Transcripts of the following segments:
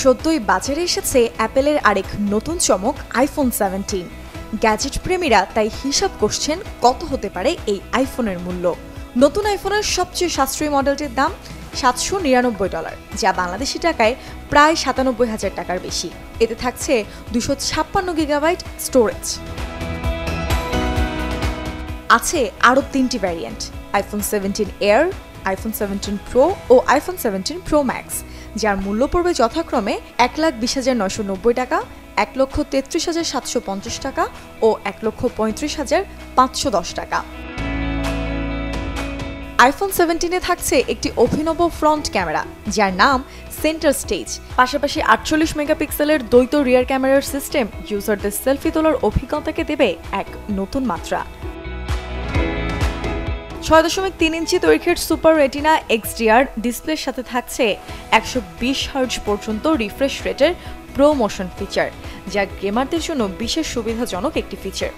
সদ্যই বাজারে এসেছে অ্যাপেলের আরেক নতুন চমক আইফোন 17। গ্যাজেট প্রেমীরা তাই হিসাব করছেন কত হতে পারে এই আইফোনের মূল্য। নতুন আইফোনের সবচেয়ে সাশ্রয়ী মডেলটির দাম $799, যা বাংলাদেশি টাকায় প্রায় 97,000 টাকার বেশি। এতে থাকছে 256 গিগাবাইট স্টোরেজ। আছে আরও 3টি variant: iPhone 17 Air, iPhone 17 Pro ও আইফোন 17 প্রো ম্যাক্স, যার মূল্য পড়বে যথাক্রমে 1,20,990 টাকা, 1,33,750 টাকা ও 1,35,510 টাকা। আইফোন 17-এ থাকছে একটি অভিনব ফ্রন্ট ক্যামেরা, যার নাম সেন্টার স্টেজ। পাশাপাশি 48 মেগাপিক্সেলের দ্বৈত রিয়ার ক্যামেরার সিস্টেম ইউজারদের সেলফি তোলার অভিজ্ঞতাকে দেবে এক নতুন মাত্রা। 6.3 ইঞ্চি দৈর্ঘ্যের সুপার রেটিনা XDR ডিসপ্লের সাথে থাকছে 120 হার্জ পর্যন্ত রিফ্রেশ রেটের প্রো মোশন ফিচার, যা গেমারদের জন্য বিশেষ সুবিধাজনক একটি ফিচার।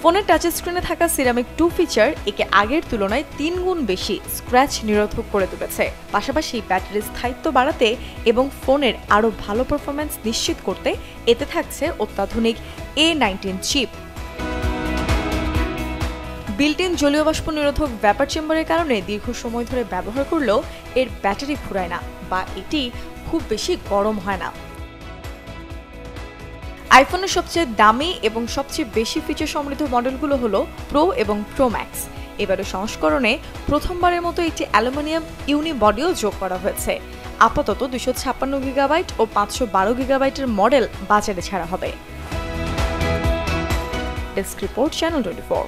ফোনের টাচ স্ক্রিনে থাকা সিরামিক 2 ফিচার একে আগের তুলনায় 3 গুণ বেশি স্ক্র্যাচ নিরোধক করে তুলেছে। পাশাপাশি ব্যাটারির স্থায়িত্ব বাড়াতে এবং ফোনের আরও ভালো পারফরম্যান্স নিশ্চিত করতে এতে থাকছে অত্যাধুনিক A19 চিপ। বিল্ট ইন জলীয় বাষ্প নিরোধক ভ্যাপার চেম্বারের কারণে দীর্ঘ সময় ধরে ব্যবহার করলেও এর ব্যাটারি ফুরায় না বা এটি খুব বেশি গরম হয় না। আইফোনের সবচেয়ে দামি এবং সবচেয়ে বেশি ফিচার সমৃদ্ধ মডেলগুলো হলো প্রো এবং প্রো ম্যাক্স। এবারের সংস্করণে প্রথমবারের মতো একটি অ্যালুমিনিয়াম ইউনি বডিও যোগ করা হয়েছে। আপাতত 256 গিগাবাইট ও 512 গিগাবাইটের মডেল বাজারে ছাড়া হবে। Desk report, channel 24।